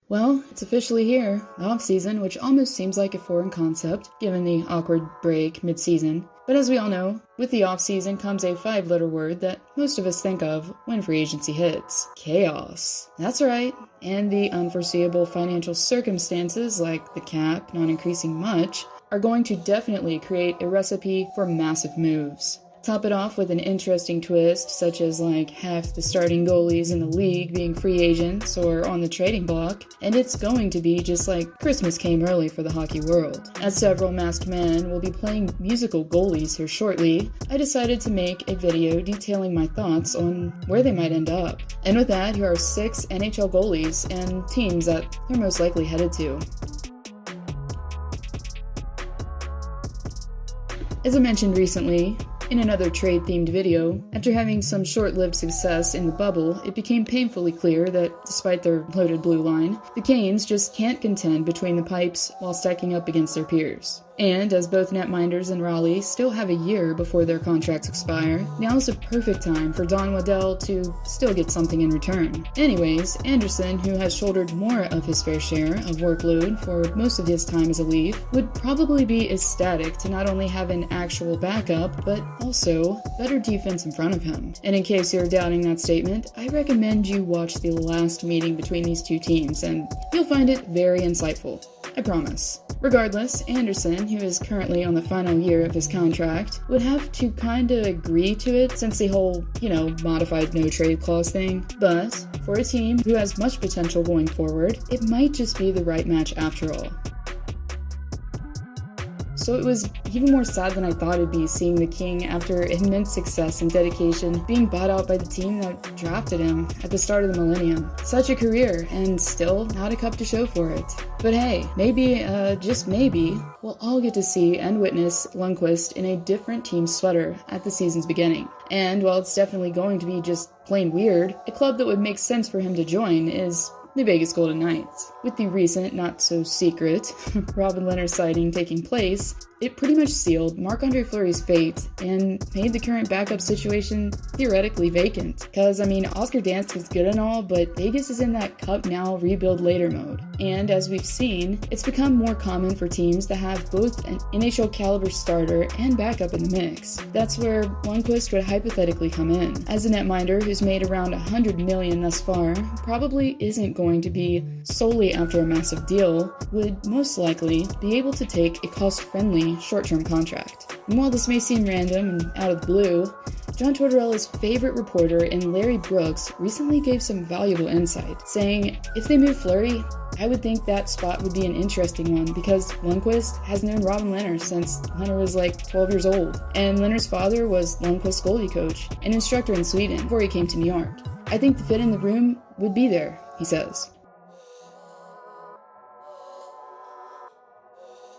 Well, it's officially here, the off-season, which almost seems like a foreign concept, given the awkward break mid-season. But as we all know, with the off-season comes a 5-letter word that most of us think of when free agency hits. Chaos. That's right, and the unforeseeable financial circumstances, like the cap not increasing much, are going to definitely create a recipe for massive moves. Top it off with an interesting twist, such as half the starting goalies in the league being free agents or on the trading block, and it's going to be just like Christmas came early for the hockey world. As several masked men will be playing musical goalies here shortly, I decided to make a video detailing my thoughts on where they might end up. And with that, here are 6 NHL goalies and teams that they're most likely headed to. As I mentioned recently, in another trade-themed video, after having some short-lived success in the bubble, it became painfully clear that, despite their loaded blue line, the Canes just can't contend between the pipes while stacking up against their peers. And as both netminders and Raleigh still have a year before their contracts expire, now's the perfect time for Don Waddell to still get something in return. Anyways, Anderson, who has shouldered more of his fair share of workload for most of his time as a Leaf, would probably be ecstatic to not only have an actual backup, but also better defense in front of him. And in case you're doubting that statement, I recommend you watch the last meeting between these two teams, and you'll find it very insightful. I promise. Regardless, Anderson, who is currently on the final year of his contract, would have to kinda agree to it since the whole, modified no-trade clause thing. But for a team who has much potential going forward, it might just be the right match after all. So it was even more sad than I thought it'd be seeing the King, after immense success and dedication, being bought out by the team that drafted him at the start of the millennium. Such a career, and still not a cup to show for it. But hey, maybe, just maybe, we'll all get to see and witness Lundqvist in a different team's sweater at the season's beginning. And while it's definitely going to be just plain weird, a club that would make sense for him to join is the Vegas Golden Knights. With the recent, not-so-secret, Robin Lehner sighting taking place, it pretty much sealed Marc-Andre Fleury's fate and made the current backup situation theoretically vacant. Cause, Oscar Dansk is good and all, but Vegas is in that cup now, rebuild later mode. And as we've seen, it's become more common for teams to have both an NHL caliber starter and backup in the mix. That's where Lundqvist would hypothetically come in. As a netminder who's made around $100 million thus far, probably isn't going to be solely after a massive deal, would most likely be able to take a cost-friendly short-term contract. And while this may seem random and out of the blue, John Tortorella's favorite reporter in Larry Brooks recently gave some valuable insight, saying, if they move Fleury, I would think that spot would be an interesting one because Lundqvist has known Robin Lehner since Lehner was 12 years old, and Lehner's father was Lundqvist's goalie coach and instructor in Sweden before he came to New York. I think the fit in the room would be there, he says.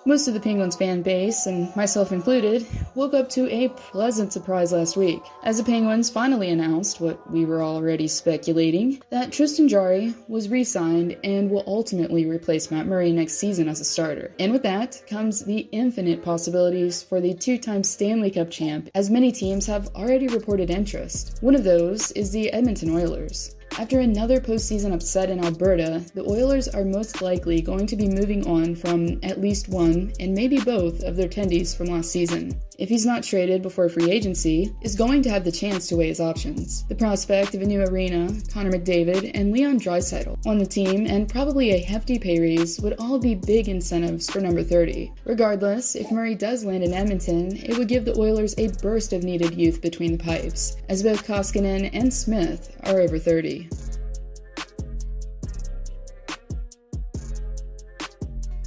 Most of the Penguins fan base, and myself included, woke up to a pleasant surprise last week, as the Penguins finally announced, what we were already speculating, that Tristan Jarry was re-signed and will ultimately replace Matt Murray next season as a starter. And with that comes the infinite possibilities for the 2-time Stanley Cup champ, as many teams have already reported interest. One of those is the Edmonton Oilers. After another postseason upset in Alberta, the Oilers are most likely going to be moving on from at least one, and maybe both, of their attendees from last season. If he's not traded before free agency, is going to have the chance to weigh his options. The prospect of a new arena, Connor McDavid, and Leon Draisaitl on the team, and probably a hefty pay raise would all be big incentives for number 30. Regardless, if Murray does land in Edmonton, it would give the Oilers a burst of needed youth between the pipes, as both Koskinen and Smith are over 30.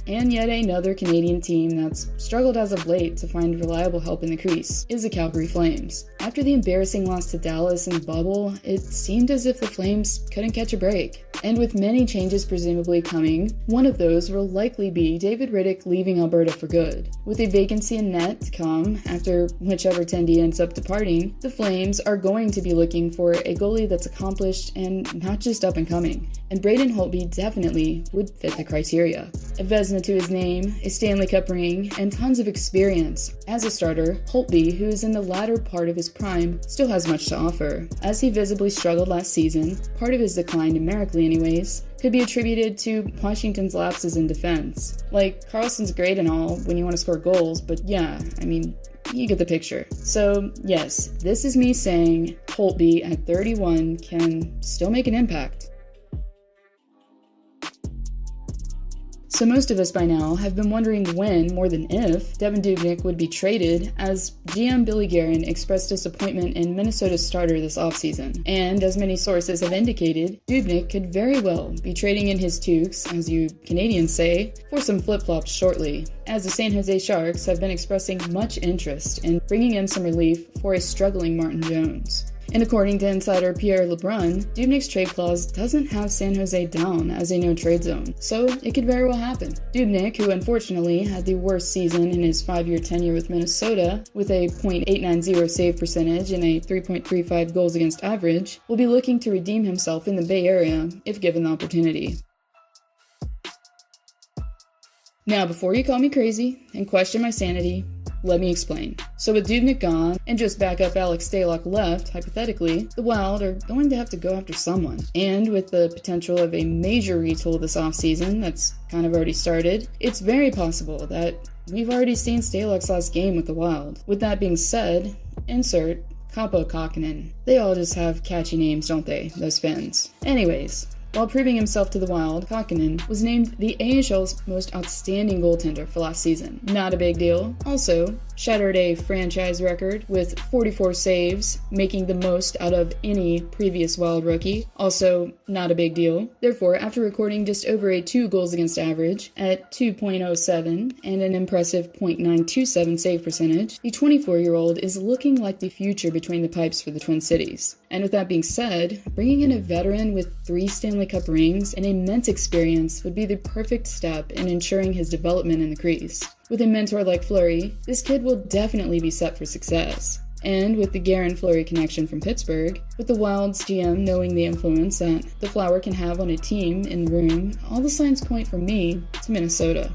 And yet another Canadian team that's struggled as of late to find reliable help in the crease is the Calgary Flames. After the embarrassing loss to Dallas in the bubble, it seemed as if the Flames couldn't catch a break. And with many changes presumably coming, one of those will likely be David Rittich leaving Alberta for good. With a vacancy in net to come after whichever attendee ends up departing, the Flames are going to be looking for a goalie that's accomplished and not just up and coming. And Braden Holtby definitely would fit the criteria. A Vezina to his name, a Stanley Cup ring, and tons of experience. As a starter, Holtby, who is in the latter part of his prime, still has much to offer. As he visibly struggled last season, part of his decline numerically anyways, could be attributed to Washington's lapses in defense. Like, Karlsson's great and all when you want to score goals, but yeah, I mean, you get the picture. So yes, this is me saying Holtby at 31 can still make an impact. So most of us by now have been wondering when, more than if, Devan Dubnyk would be traded, as GM Billy Guerin expressed disappointment in Minnesota's starter this offseason. And as many sources have indicated, Dubnyk could very well be trading in his toques, as you Canadians say, for some flip-flops shortly, as the San Jose Sharks have been expressing much interest in bringing in some relief for a struggling Martin Jones. And according to insider Pierre LeBrun, Dubnyk's trade clause doesn't have San Jose down as a no-trade zone, so it could very well happen. Dubnyk, who unfortunately had the worst season in his 5-year tenure with Minnesota, with a .890 save percentage and a 3.35 goals against average, will be looking to redeem himself in the Bay Area if given the opportunity. Now, before you call me crazy and question my sanity, let me explain. So with Dubnyk gone, and just backup Alex Stalock left, hypothetically, the Wild are going to have to go after someone. And with the potential of a major retool this offseason that's kind of already started, it's very possible that we've already seen Stalock's last game with the Wild. With that being said, insert Kaapo Kähkönen. They all just have catchy names, don't they, those Finns? Anyways, while proving himself to the Wild, Kähkönen was named the AHL's most outstanding goaltender for last season. Not a big deal. Also, shattered a franchise record with 44 saves, making the most out of any previous Wild rookie. Also, not a big deal. Therefore, after recording just over a 2 goals against average at 2.07 and an impressive .927 save percentage, the 24-year-old is looking like the future between the pipes for the Twin Cities. And with that being said, bringing in a veteran with 3 Stanley Cup rings and immense experience would be the perfect step in ensuring his development in the crease. With a mentor like Fleury, this kid will definitely be set for success. And with the Guerin-Fleury connection from Pittsburgh, with the Wild's GM knowing the influence that the Flower can have on a team in the room, all the signs point for me to Minnesota.